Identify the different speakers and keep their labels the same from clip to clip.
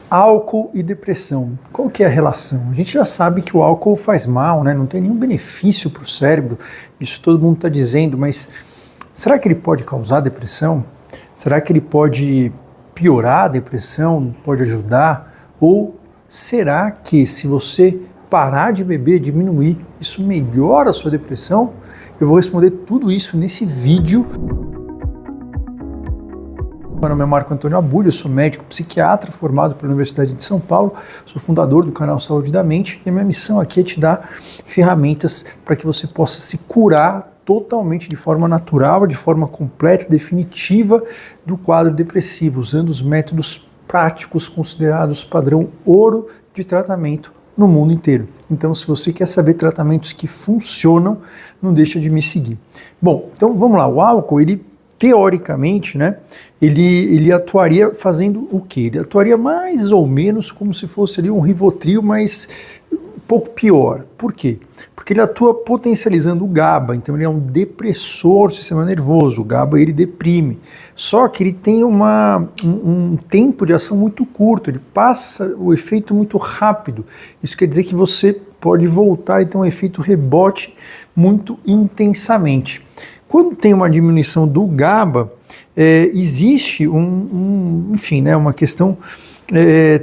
Speaker 1: Álcool e depressão. Qual que é a relação? A gente já sabe que o álcool faz mal, né? Não tem nenhum benefício para o cérebro, isso todo mundo está dizendo, mas será que ele pode causar depressão? Será que ele pode piorar a depressão? Pode ajudar? Ou será que se você parar de beber, diminuir, isso melhora a sua depressão? Eu vou responder tudo isso nesse vídeo. Meu nome é Marco Antônio Abulho, eu sou médico psiquiatra formado pela Universidade de São Paulo, sou fundador do canal Saúde da Mente e a minha missão aqui é te dar ferramentas para que você possa se curar totalmente de forma natural, de forma completa e definitiva do quadro depressivo, usando os métodos práticos considerados padrão ouro de tratamento no mundo inteiro. Então, se você quer saber tratamentos que funcionam, não deixa de me seguir. Bom, então vamos lá, o álcool, ele teoricamente, né, ele atuaria fazendo o quê? Ele atuaria mais ou menos como se fosse ali um Rivotril, mas um pouco pior. Por quê? Porque ele atua potencializando o GABA, então ele é um depressor do sistema nervoso, o GABA ele deprime. Só que ele tem um tempo de ação muito curto, ele passa o efeito muito rápido. Isso quer dizer que você pode voltar e ter um efeito rebote muito intensamente. Quando tem uma diminuição do GABA, existe uma questão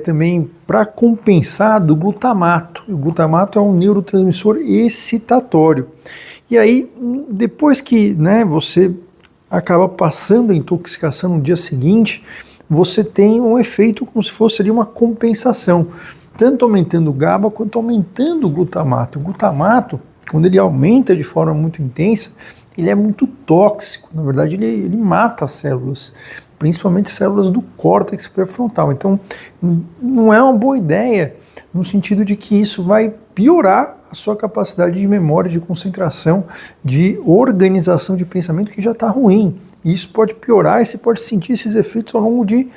Speaker 1: também para compensar do glutamato. O glutamato é um neurotransmissor excitatório. E aí, depois que você acaba passando a intoxicação no dia seguinte, você tem um efeito como se fosse ali uma compensação, tanto aumentando o GABA quanto aumentando o glutamato. O glutamato, quando ele aumenta de forma muito intensa, ele é muito tóxico, na verdade ele mata as células, principalmente células do córtex pré-frontal. Então não é uma boa ideia no sentido de que isso vai piorar a sua capacidade de memória, de concentração, de organização de pensamento que já está ruim. E isso pode piorar e você pode sentir esses efeitos ao longo de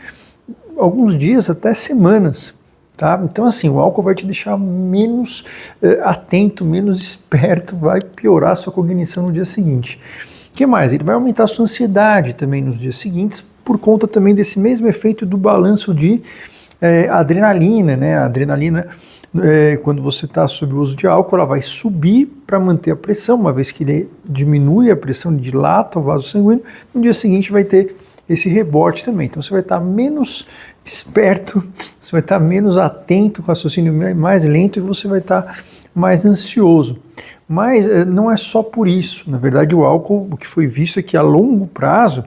Speaker 1: alguns dias, até semanas. Tá? Então assim, o álcool vai te deixar menos atento, menos esperto, vai piorar a sua cognição no dia seguinte. O que mais? Ele vai aumentar a sua ansiedade também nos dias seguintes, por conta também desse mesmo efeito do balanço de adrenalina, né? A adrenalina, quando você está sob o uso de álcool, ela vai subir para manter a pressão, uma vez que ele diminui a pressão, dilata o vaso sanguíneo, no dia seguinte vai ter esse rebote também. Então você vai estar menos esperto, você vai estar menos atento, com o raciocínio mais lento e você vai estar mais ansioso. Mas não é só por isso. Na verdade, o álcool, o que foi visto é que a longo prazo,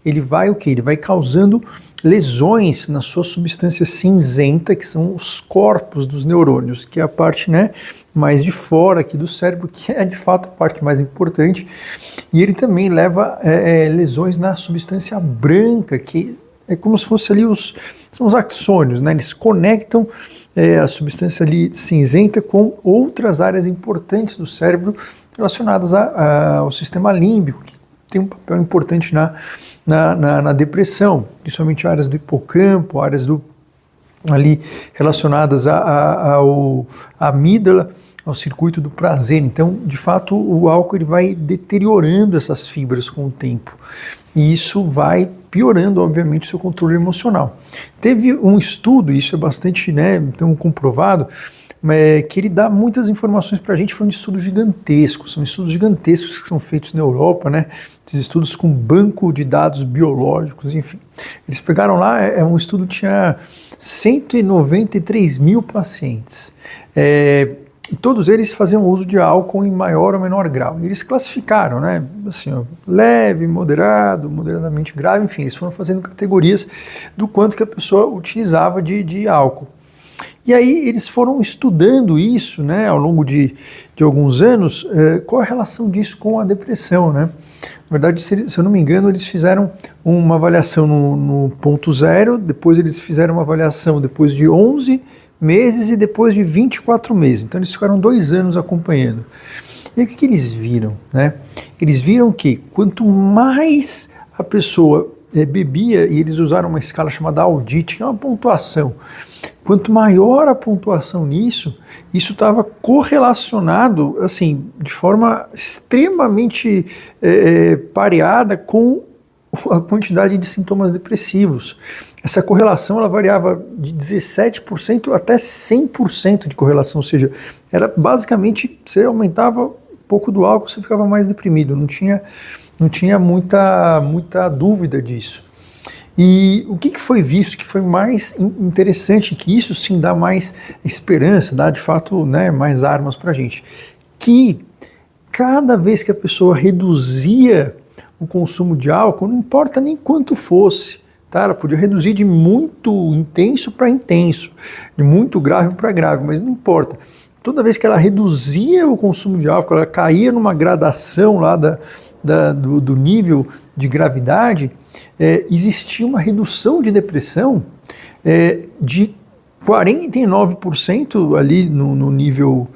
Speaker 1: ele vai o quê? Ele vai causando lesões na sua substância cinzenta, que são os corpos dos neurônios, que é a parte mais de fora aqui do cérebro, que é de fato a parte mais importante. E ele também leva lesões na substância branca, que é como se fosse ali são os axônios, né? Eles conectam a substância ali cinzenta com outras áreas importantes do cérebro relacionadas ao sistema límbico, que tem um papel importante na depressão, principalmente áreas do hipocampo, áreas ali relacionadas à amígdala, ao circuito do prazer. Então, de fato, o álcool ele vai deteriorando essas fibras com o tempo. E isso vai piorando, obviamente, o seu controle emocional. Teve um estudo, isso é bastante então, comprovado, que ele dá muitas informações para a gente. Foi um estudo gigantesco, são estudos gigantescos que são feitos na Europa, esses estudos com banco de dados biológicos, enfim. Eles pegaram lá, um estudo que tinha 193 mil pacientes, e todos eles faziam uso de álcool em maior ou menor grau. E eles classificaram, assim, leve, moderado, moderadamente grave, enfim, eles foram fazendo categorias do quanto que a pessoa utilizava de álcool. E aí eles foram estudando isso, ao longo de alguns anos, qual a relação disso com a depressão, Na verdade, se eu não me engano, eles fizeram uma avaliação no ponto zero, depois eles fizeram uma avaliação depois de 11 meses e depois de 24 meses. Então eles ficaram 2 anos acompanhando. E o que eles viram? Eles viram que quanto mais a pessoa bebia, e eles usaram uma escala chamada Audit, que é uma pontuação, quanto maior a pontuação nisso, isso estava correlacionado, assim, de forma extremamente pareada com a quantidade de sintomas depressivos. Essa correlação ela variava de 17% até 100% de correlação, ou seja, era basicamente, você aumentava um pouco do álcool, você ficava mais deprimido, não tinha muita dúvida disso. E o que foi visto que foi mais interessante, que isso sim dá mais esperança, dá de fato, né, mais armas para a gente, que cada vez que a pessoa reduzia o consumo de álcool, não importa nem quanto fosse, tá? Ela podia reduzir de muito intenso para intenso, de muito grave para grave, mas não importa. Toda vez que ela reduzia o consumo de álcool, ela caía numa gradação lá do nível de gravidade, existia uma redução de depressão de 49% ali no nível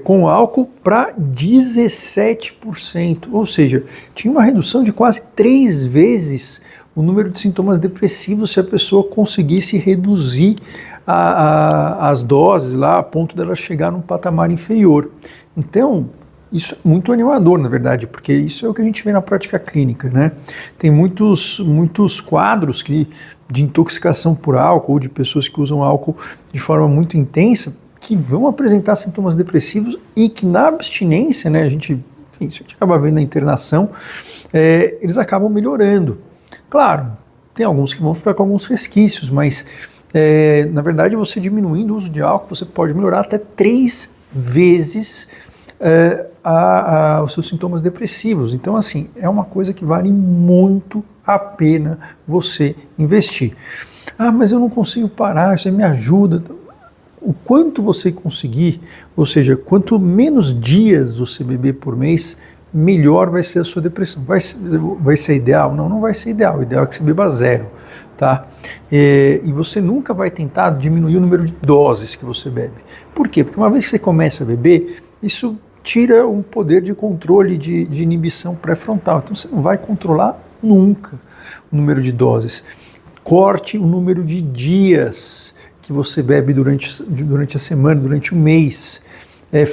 Speaker 1: com álcool para 17%, ou seja, tinha uma redução de quase 3 vezes o número de sintomas depressivos se a pessoa conseguisse reduzir as doses lá a ponto dela chegar num patamar inferior. Então, isso é muito animador, na verdade, porque isso é o que a gente vê na prática clínica, né? Tem muitos quadros de intoxicação por álcool ou de pessoas que usam álcool de forma muito intensa que vão apresentar sintomas depressivos e que na abstinência, né, enfim, isso a gente acaba vendo na internação, eles acabam melhorando. Claro, tem alguns que vão ficar com alguns resquícios, mas na verdade você diminuindo o uso de álcool, você pode melhorar até 3 vezes os seus sintomas depressivos. Então, assim, é uma coisa que vale muito a pena você investir. Ah, mas eu não consigo parar, isso aí me ajuda. O quanto você conseguir, ou seja, quanto menos dias você beber por mês, melhor vai ser a sua depressão. Vai ser ideal? Não, não vai ser ideal. O ideal é que você beba 0, tá? E você nunca vai tentar diminuir o número de doses que você bebe. Por quê? Porque uma vez que você começa a beber, isso tira um poder de controle de inibição pré-frontal. Então você não vai controlar nunca o número de doses. Corte o número de dias que você bebe durante a semana, durante um mês.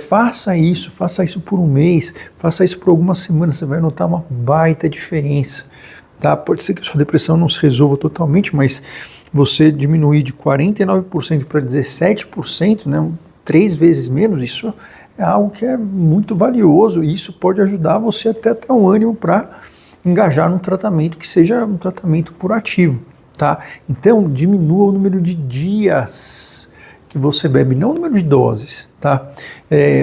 Speaker 1: Faça isso por um mês, faça isso por algumas semanas, você vai notar uma baita diferença. Tá? Pode ser que a sua depressão não se resolva totalmente, mas você diminuir de 49% para 17%, né, 3 vezes menos, isso é algo que é muito valioso e isso pode ajudar você até a ter um ânimo para engajar num tratamento que seja um tratamento curativo. Tá? Então, diminua o número de dias que você bebe, não o número de doses. Tá?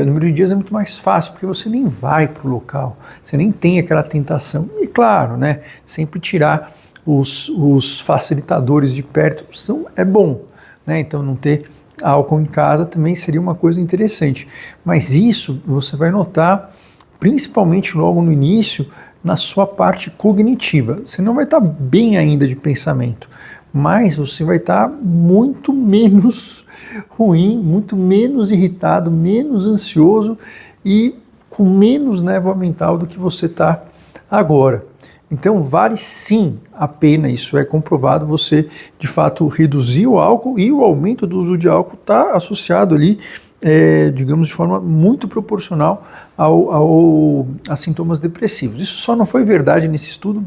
Speaker 1: O número de dias é muito mais fácil, porque você nem vai para o local, você nem tem aquela tentação. E claro, né, sempre tirar os facilitadores de perto é bom. Né? Então, não ter álcool em casa também seria uma coisa interessante. Mas isso você vai notar, principalmente logo no início, na sua parte cognitiva. Você não vai estar bem ainda de pensamento, mas você vai estar muito menos ruim, muito menos irritado, menos ansioso e com menos névoa mental do que você está agora. Então vale sim a pena, isso é comprovado, você de fato reduzir o álcool, e o aumento do uso de álcool está associado ali, digamos, de forma muito proporcional a sintomas depressivos. Isso só não foi verdade nesse estudo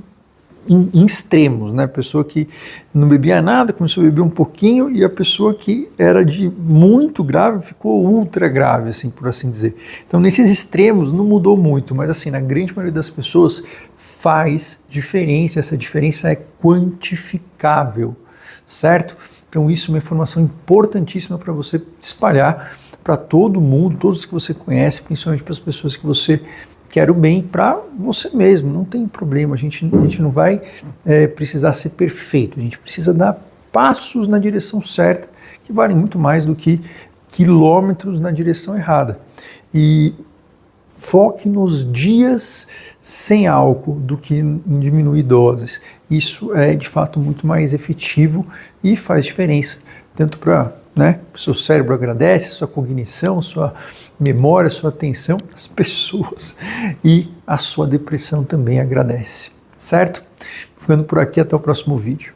Speaker 1: em extremos, né? A pessoa que não bebia nada começou a beber um pouquinho, e a pessoa que era de muito grave ficou ultra grave, assim, por assim dizer. Então, nesses extremos não mudou muito, mas assim, na grande maioria das pessoas faz diferença, essa diferença é quantificável, certo? Então, isso é uma informação importantíssima para você espalhar para todo mundo, todos que você conhece, principalmente para as pessoas que você quer o bem, para você mesmo, não tem problema, a gente não vai precisar ser perfeito, a gente precisa dar passos na direção certa, que valem muito mais do que quilômetros na direção errada. E foque nos dias sem álcool do que em diminuir doses. Isso é de fato muito mais efetivo e faz diferença, tanto para o seu cérebro agradece, sua cognição, sua memória, sua atenção, as pessoas, e a sua depressão também agradece, certo? Ficando por aqui, até o próximo vídeo.